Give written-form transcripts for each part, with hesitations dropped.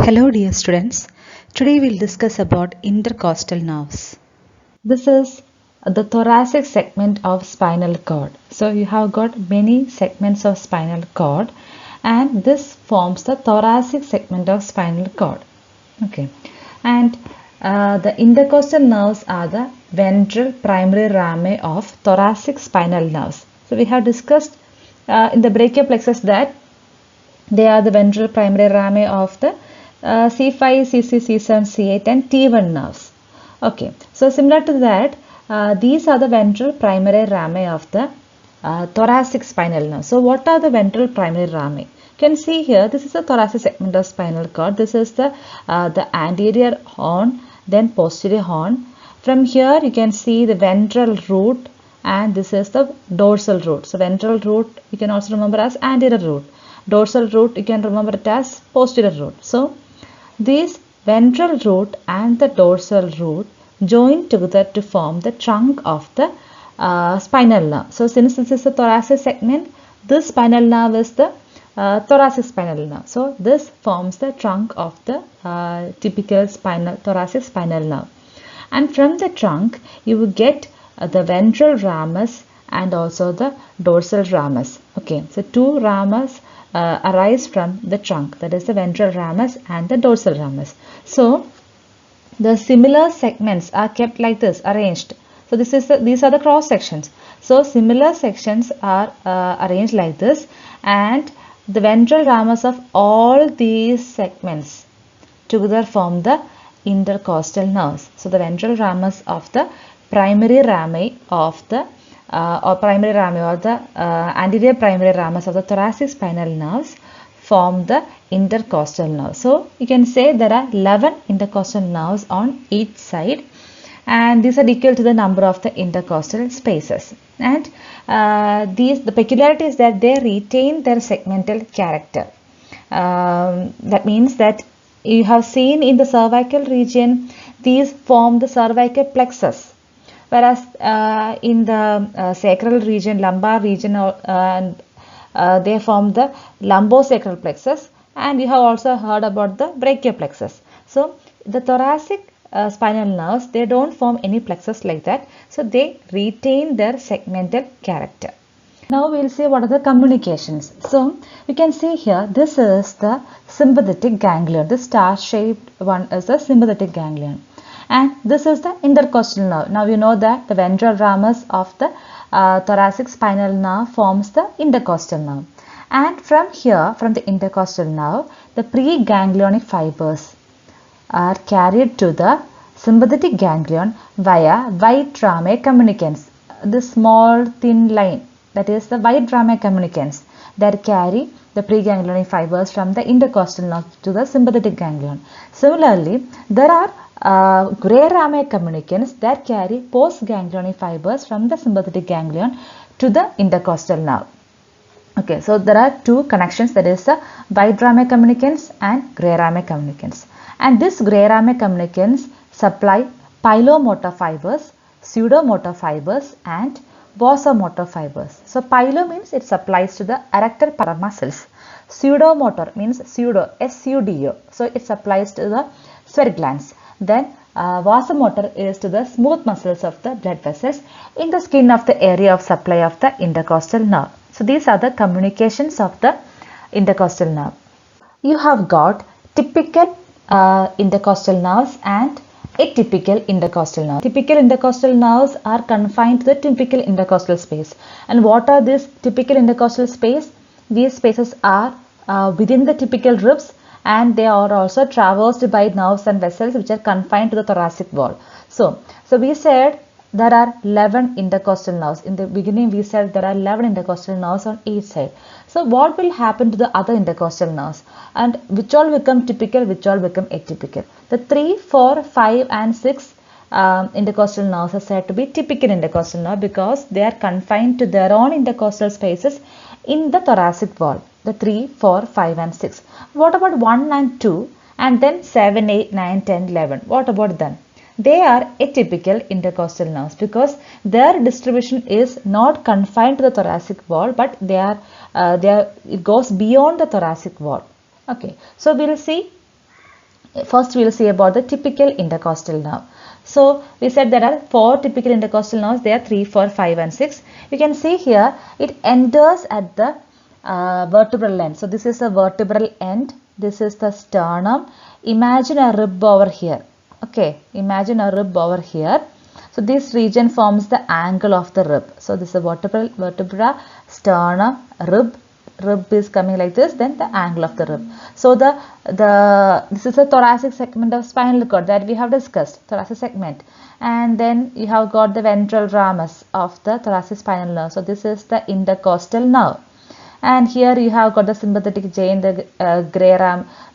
Hello dear students, today we'll discuss about intercostal nerves. This is the thoracic segment of spinal cord. So you have got many segments of spinal cord and this forms the thoracic segment of spinal cord. Okay, and the intercostal nerves are the ventral primary rami of thoracic spinal nerves. So we have discussed in the brachial plexus that they are the ventral primary rami of the C5, C6, C7, C8 and T1 nerves. Okay, so similar to that, these are the ventral primary rami of the thoracic spinal nerve. So what are the ventral primary rami? You can see here, this is the thoracic segment of spinal cord. This is the anterior horn, then posterior horn. From here you can see the ventral root and this is the dorsal root. So ventral root you can also remember as anterior root. Dorsal root you can remember it as posterior root. So these ventral root and the dorsal root join together to form the trunk of the spinal nerve. So since this is the thoracic segment, this spinal nerve is the thoracic spinal nerve. So this forms the trunk of the typical thoracic spinal nerve. And from the trunk you will get the ventral ramus and also the dorsal ramus. Okay, so two ramus arise from the trunk, that is the ventral ramus and the dorsal ramus. So the similar segments are kept like this, arranged. So these are the cross sections. So similar sections are arranged like this, and the ventral ramus of all these segments together form the intercostal nerves. So the ventral ramus of the primary rami of the anterior primary ramus of the thoracic spinal nerves form the intercostal nerve. So you can say there are 11 intercostal nerves on each side, and these are equal to the number of the intercostal spaces. And the peculiarity is that they retain their segmental character. That means that you have seen in the cervical region, these form the cervical plexus. Whereas in the sacral region, lumbar region, they form the lumbosacral plexus, and you have also heard about the brachial plexus. So the thoracic spinal nerves, they don't form any plexus like that, so they retain their segmental character. Now we will see what are the communications. So you can see here, this is the sympathetic ganglion. This star-shaped one is the sympathetic ganglion. And this is the intercostal nerve. Now you know that the ventral ramus of the thoracic spinal nerve forms the intercostal nerve. And from here, from the intercostal nerve, the preganglionic fibers are carried to the sympathetic ganglion via white rami communicants. The small thin line, that is the white rami communicants, that carry the preganglionic fibers from the intercostal nerve to the sympathetic ganglion. Similarly, there are gray rami communicants that carry postganglionic fibers from the sympathetic ganglion to the intercostal nerve. Okay, so there are two connections, that is the white rami communicants and gray rami communicants. And this gray rami communicants supply pilomotor fibers, pseudomotor fibers and vasomotor fibers. So pylo means it supplies to the erector para muscles. Pseudomotor means pseudo, S-U-D-O. So it supplies to the sweat glands. Then vasomotor is to the smooth muscles of the blood vessels in the skin of the area of supply of the intercostal nerve. So these are the communications of the intercostal nerve. You have got typical intercostal nerves and atypical intercostal nerves. Typical intercostal nerves are confined to the typical intercostal space. And what are these typical intercostal space? These spaces are within the typical ribs, and they are also traversed by nerves and vessels which are confined to the thoracic wall. So we said there are 11 intercostal nerves. In the beginning we said there are 11 intercostal nerves on each side. So what will happen to the other intercostal nerves, and which all become typical, which all become atypical? The 3, 4, 5 and 6 intercostal nerves are said to be typical intercostal nerve because they are confined to their own intercostal spaces in the thoracic wall. The 3, 4, 5 and 6. What about 1 and 2 and then 7, 8, 9, 10, 11? What about them? They are atypical intercostal nerves because their distribution is not confined to the thoracic wall, but it goes beyond the thoracic wall. Okay, so we will see First we will see about the typical intercostal nerve. So we said there are 4 typical intercostal nerves. They are 3, 4, 5 and 6. You can see here it enters at the vertebral end. So this is the vertebral end. This is the sternum. Imagine a rib over here. Okay, imagine a rib over here. So this region forms the angle of the rib. So this is the vertebra, sternum, rib. Rib is coming like this, then the angle of the rib. So this is the thoracic segment of spinal cord that we have discussed, thoracic segment. And then you have got the ventral ramus of the thoracic spinal nerve. So this is the intercostal nerve. And here you have got the sympathetic chain, the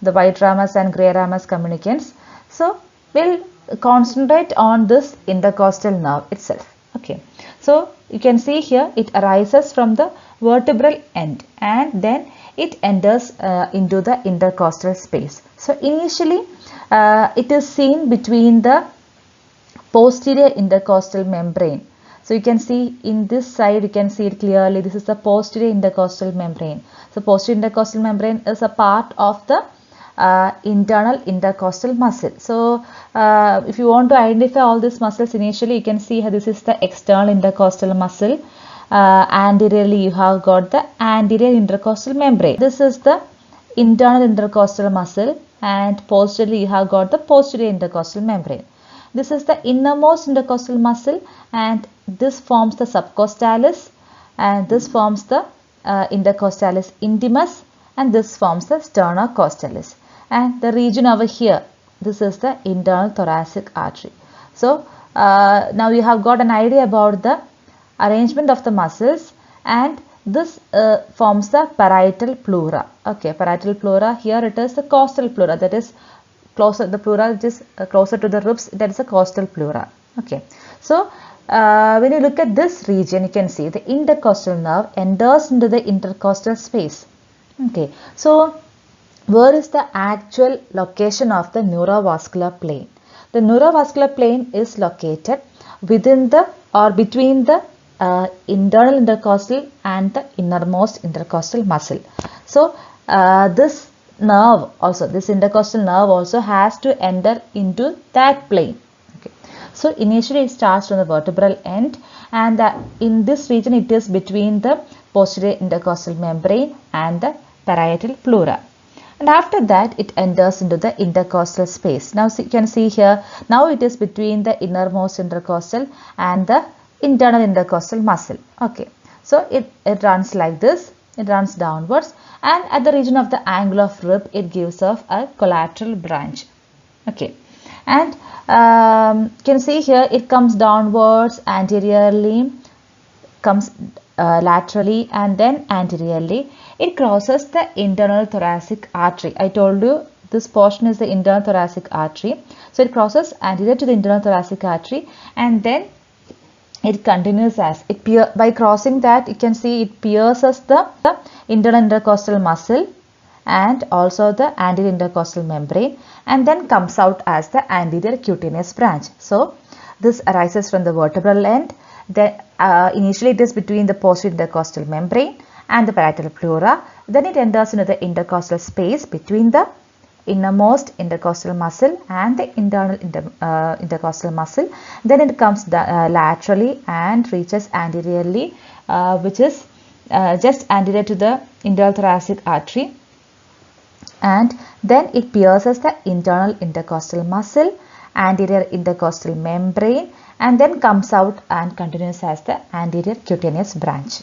the white ramus and gray ramus communicants. So we'll concentrate on this intercostal nerve itself. Okay. So you can see here it arises from the vertebral end and then it enters into the intercostal space. So initially it is seen between the posterior intercostal membrane. So you can see in this side, you can see it clearly. This is the posterior intercostal membrane. So posterior intercostal membrane is a part of the internal intercostal muscle. So if you want to identify all these muscles initially, you can see how this is the external intercostal muscle. Anteriorly you have got the anterior intercostal membrane. This is the internal intercostal muscle, and posteriorly you have got the posterior intercostal membrane. This is the innermost intercostal muscle, and this forms the subcostalis, and this forms the intercostalis intimus, and this forms the sternocostalis. And the region over here, this is the internal thoracic artery. So now you have got an idea about the arrangement of the muscles, and this forms the parietal pleura. Okay, parietal pleura. Here it is the costal pleura, that is closer, the pleura which is closer to the ribs, that is a costal pleura. Okay, so when you look at this region, you can see the intercostal nerve enters into the intercostal space. Okay, so where is the actual location of the neurovascular plane? The neurovascular plane is located within the or between the internal intercostal and the innermost intercostal muscle. So this nerve also, this intercostal nerve also has to enter into that plane. Okay. So initially it starts from the vertebral end, and in this region it is between the posterior intercostal membrane and the parietal pleura. And after that it enters into the intercostal space. Now you can see here, now it is between the innermost intercostal and the internal intercostal muscle. Okay, so it runs like this, it runs downwards, and at the region of the angle of rib it gives off a collateral branch. Okay, and you can see here it comes downwards, anteriorly, comes laterally, and then anteriorly. It crosses the internal thoracic artery. I told you this portion is the internal thoracic artery. So it crosses anterior to the internal thoracic artery, and then it continues as it by crossing that, you can see it pierces the internal intercostal muscle and also the anterior intercostal membrane, and then comes out as the anterior cutaneous branch. So this arises from the vertebral end. Then initially it is between the posterior intercostal membrane and the parietal pleura. Then it enters into the intercostal space between the innermost intercostal muscle and the internal intercostal muscle. Then it comes laterally and reaches anteriorly, which is just anterior to the internal thoracic artery, and then it pierces the internal intercostal muscle, anterior intercostal membrane, and then comes out and continues as the anterior cutaneous branch.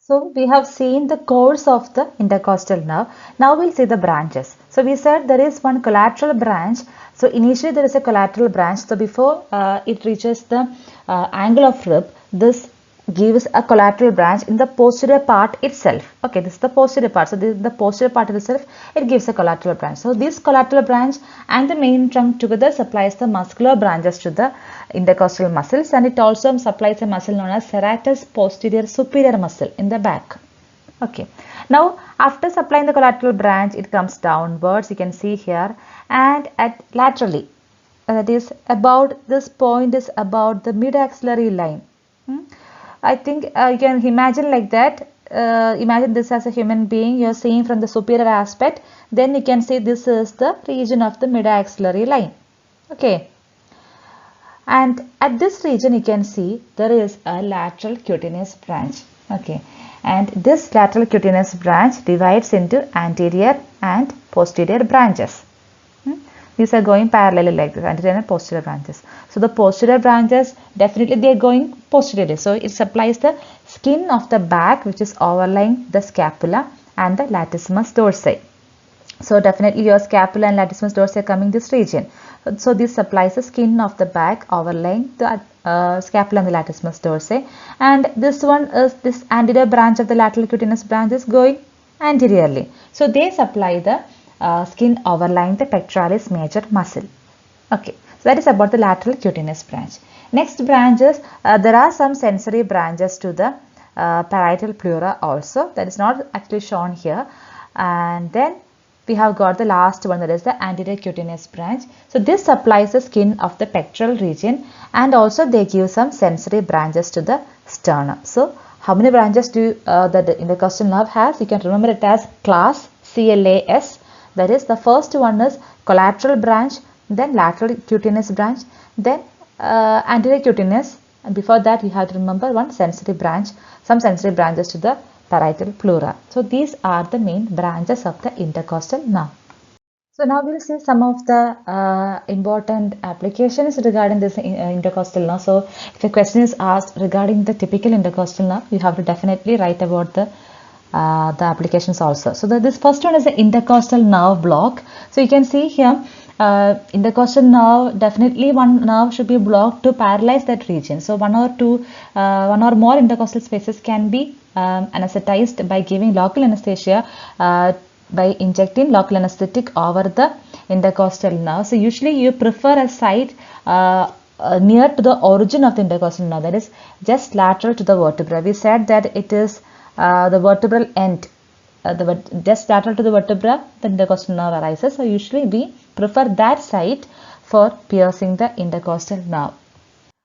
So we have seen the course of the intercostal nerve. Now we'll see the branches. So we said there is one collateral branch. So initially there is a collateral branch. So before it reaches the angle of rib, this gives a collateral branch in the posterior part itself. Okay, this is the posterior part. So this is the posterior part itself, it gives a collateral branch. So this collateral branch and the main trunk together supplies the muscular branches to the intercostal muscles, and it also supplies a muscle known as serratus posterior superior muscle in the back. Okay, now after supplying the collateral branch, it comes downwards, you can see here, and at laterally, that is about this point is about the mid axillary line. I think you can imagine like that. imagine this as a human being, you are seeing from the superior aspect, then you can see this is the region of the mid-axillary line. Okay. And at this region you can see there is a lateral cutaneous branch. Okay. And this lateral cutaneous branch divides into anterior and posterior branches. These are going parallelly like this, anterior and posterior branches. So the posterior branches, definitely they are going posteriorly. So it supplies the skin of the back which is overlying the scapula and the latissimus dorsi. So definitely your scapula and latissimus dorsi are coming this region. So this supplies the skin of the back overlying the scapula and the latissimus dorsi. And this one is this anterior branch of the lateral cutaneous branch is going anteriorly. So they supply the skin overlying the pectoralis major muscle. Okay, so that is about the lateral cutaneous branch. Next branches, there are some sensory branches to the parietal pleura also. That is not actually shown here. And then we have got the last one, that is the anterior cutaneous branch. So this supplies the skin of the pectoral region, and also they give some sensory branches to the sternum. So how many branches do the intercostal nerve has? You can remember it as class CLAS. That is, the first one is collateral branch, then lateral cutaneous branch, then anterior cutaneous, and before that you have to remember one sensory branch, some sensory branches to the parietal pleura. So these are the main branches of the intercostal nerve. So now we will see some of the important applications regarding this intercostal nerve. So if a question is asked regarding the typical intercostal nerve, you have to definitely write about the applications also. So this first one is the intercostal nerve block. So you can see here, intercostal nerve, definitely one nerve should be blocked to paralyze that region. So one or more intercostal spaces can be anesthetized by giving local anesthesia by injecting local anesthetic over the intercostal nerve. So usually you prefer a site near to the origin of the intercostal nerve, that is just lateral to the vertebra. We said that it is the vertebral end, just lateral to the vertebra, the intercostal nerve arises. So usually we prefer that site for piercing the intercostal nerve.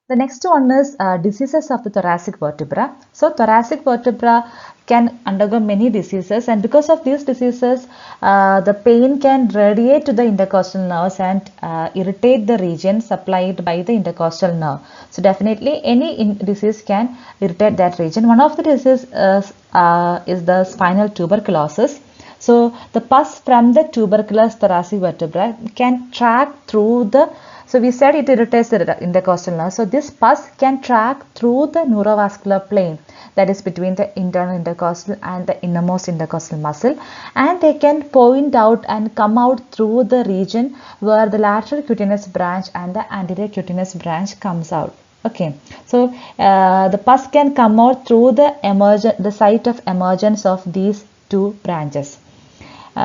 The next one is diseases of the thoracic vertebra. So thoracic vertebra can undergo many diseases, and because of these diseases the pain can radiate to the intercostal nerves and irritate the region supplied by the intercostal nerve. So definitely any disease can irritate that region. One of the diseases is the spinal tuberculosis. So the pus from the tuberculous thoracic vertebra can track through the, so we said it irritates the intercostal nerve. So this pus can track through the neurovascular plane, that is between the internal intercostal and the innermost intercostal muscle, and they can point out and come out through the region where the lateral cutaneous branch and the anterior cutaneous branch comes out. Okay, so the pus can come out through the site of emergence of these two branches.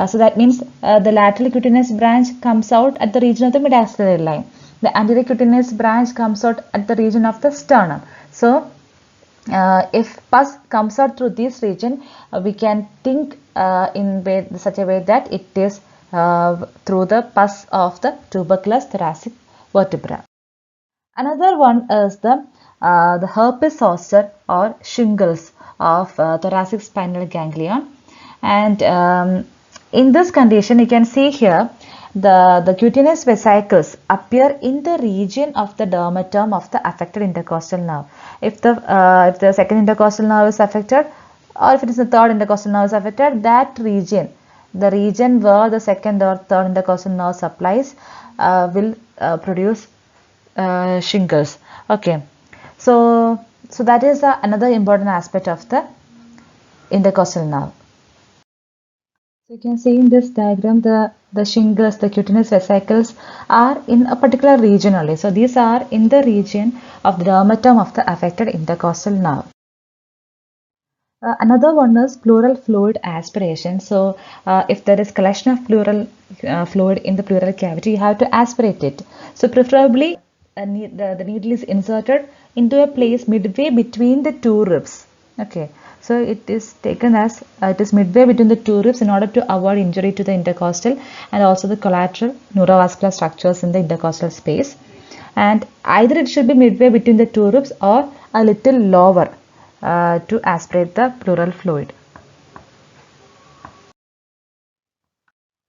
So that means the lateral cutaneous branch comes out at the region of the mid-axillary line. The anterior cutaneous branch comes out at the region of the sternum. So if pus comes out through this region, we can think in such a way that it is through the pus of the tuberculous thoracic vertebra. Another one is the herpes zoster or shingles of thoracic spinal ganglion. And in this condition, you can see here the cutaneous vesicles appear in the region of the dermatom of the affected intercostal nerve. If the second intercostal nerve is affected, or if it is the third intercostal nerve is affected, that region, the region where the second or third intercostal nerve supplies, will produce shingles. Okay, so that is another important aspect of the intercostal nerve. So you can see in this diagram the shingles, the cutaneous vesicles are in a particular region only. So these are in the region of the dermatom of the affected intercostal nerve. Another one is pleural fluid aspiration. So if there is collection of pleural fluid in the pleural cavity, you have to aspirate it. So preferably the needle is inserted into a place midway between the two ribs. Okay, so it is taken as it is midway between the two ribs in order to avoid injury to the intercostal and also the collateral neurovascular structures in the intercostal space. And either it should be midway between the two ribs or a little lower to aspirate the pleural fluid.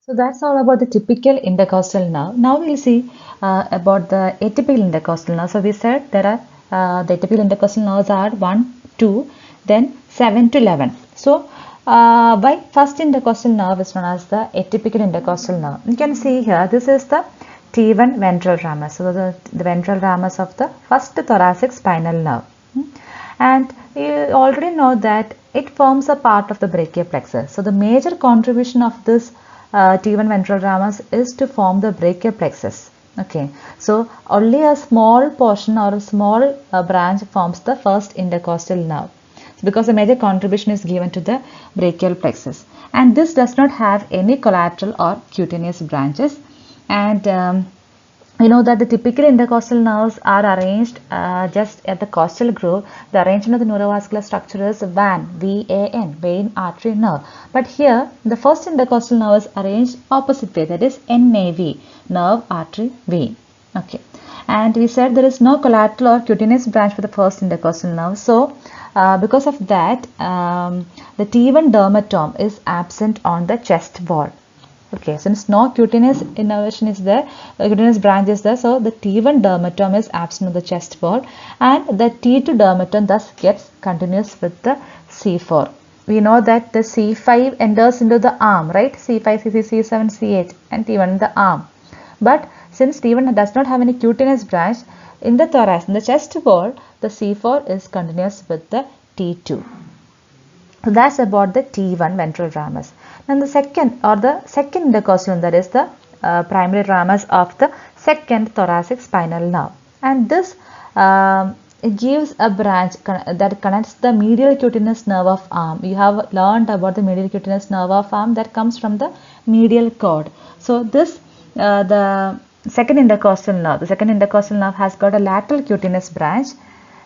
So that's all about the typical intercostal nerve. Now we'll see about the atypical intercostal nerve. So we said there are the atypical intercostal nerves are 1, 2, then 7 to 11. So by first intercostal nerve is known as the atypical intercostal nerve. You can see here this is the T1 ventral ramus. So the ventral ramus of the first thoracic spinal nerve. And you already know that it forms a part of the brachial plexus. So the major contribution of this T1 ventral ramus is to form the brachial plexus. Okay, so only a small portion or a small branch forms the first intercostal nerve, because the major contribution is given to the brachial plexus, and this does not have any collateral or cutaneous branches. And you know that the typical intercostal nerves are arranged just at the costal groove. The arrangement of the neurovascular structure is VAN, vein, artery, nerve. But here the first intercostal nerve is arranged opposite way, that is NAV, nerve, artery, vein. Okay, and we said there is no collateral or cutaneous branch for the first intercostal nerve. So because of that, the T1 dermatome is absent on the chest wall. Okay, since no cutaneous innervation is there, cutaneous branch is there, so the T1 dermatome is absent on the chest wall, and the T2 dermatome thus gets continuous with the C4. We know that the C5 enters into the arm, right? C5, C6, C7, C8, and T1 in the arm. But since T1 does not have any cutaneous branch, in the thorax, in the chest wall, the C4 is continuous with the T2. So that's about the T1 ventral ramus. And the second intercostal, that is the primary ramus of the second thoracic spinal nerve, and this it gives a branch that connects the medial cutaneous nerve of arm. You have learned about the medial cutaneous nerve of arm that comes from the medial cord. So this the second intercostal nerve has got a lateral cutaneous branch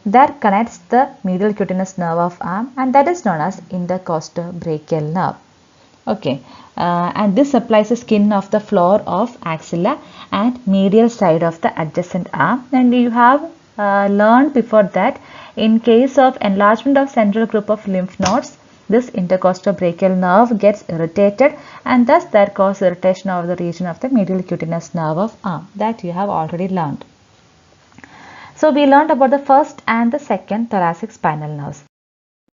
that connects the medial cutaneous nerve of arm, and that is known as intercostobrachial nerve. Okay, and this supplies the skin of the floor of axilla and medial side of the adjacent arm. And you have learned before that in case of enlargement of central group of lymph nodes, this intercostobrachial nerve gets irritated, and thus that causes irritation of the region of the medial cutaneous nerve of arm. That you have already learned. So we learned about the first and the second thoracic spinal nerves.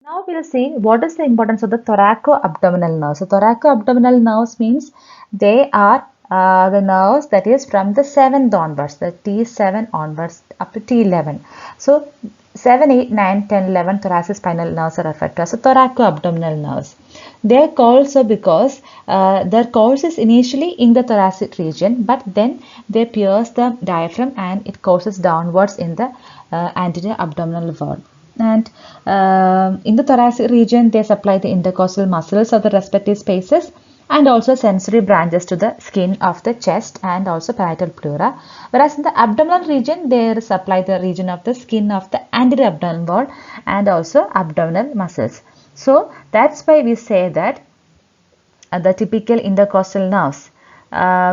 Now we will see what is the importance of the thoracoabdominal nerves. So thoracoabdominal nerves means they are the nerves that is from the 7th onwards, the T7 onwards up to T11. So 7, 8, 9, 10, 11 thoracic spinal nerves are referred to as the thoracoabdominal nerves. They are called so because their course is initially in the thoracic region, but then they pierce the diaphragm and it courses downwards in the anterior abdominal wall. And in the thoracic region, they supply the intercostal muscles of the respective spaces and also sensory branches to the skin of the chest and also parietal pleura. Whereas in the abdominal region, they supply the region of the skin of the anterior abdominal wall and also abdominal muscles. So that's why we say that the typical intercostal nerves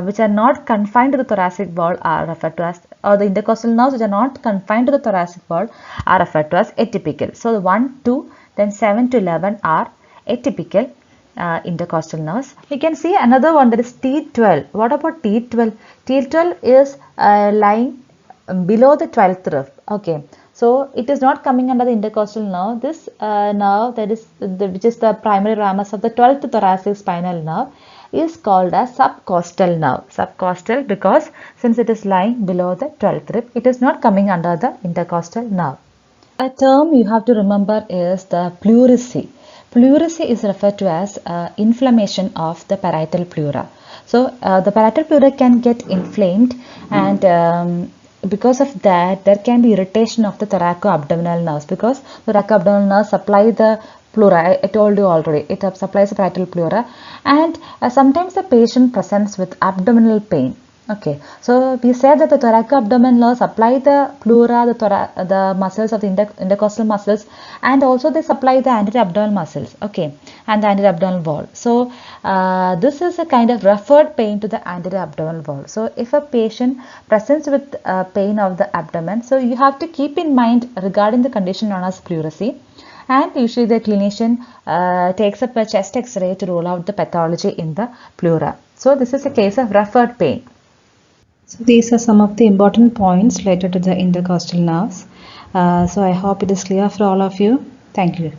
which are not confined to the thoracic wall are referred to as, or the intercostal nerves which are not confined to the thoracic wall are referred to as atypical. So the 1, 2, then 7 to 11 are atypical intercostal nerves. We can see another one, that is T12. What about T12? T12 is lying below the 12th rib. Okay, so it is not coming under the intercostal nerve. This nerve, that is which is the primary ramus of the 12th thoracic spinal nerve, is called as subcostal nerve. Subcostal because since it is lying below the 12th rib, it is not coming under the intercostal nerve. A term you have to remember is the pleurisy. Pleurisy is referred to as inflammation of the parietal pleura. So the parietal pleura can get inflamed, and because of that there can be irritation of the thoracoabdominal nerves, because the thoracoabdominal nerves supply the pleura. I told you already, it supplies the parietal pleura, and sometimes the patient presents with abdominal pain. Okay, so we said that the thoracoabdominal nerves supply the pleura, the muscles of the intercostal muscles, and also they supply the anterior abdominal muscles, okay, and the anterior abdominal wall. So this is a kind of referred pain to the anterior abdominal wall. So if a patient presents with pain of the abdomen, so you have to keep in mind regarding the condition known as pleurisy. and usually the clinician takes up a chest x-ray to rule out the pathology in the pleura. So this is a case of referred pain. So these are some of the important points related to the intercostal nerves. So I hope it is clear for all of you. Thank you.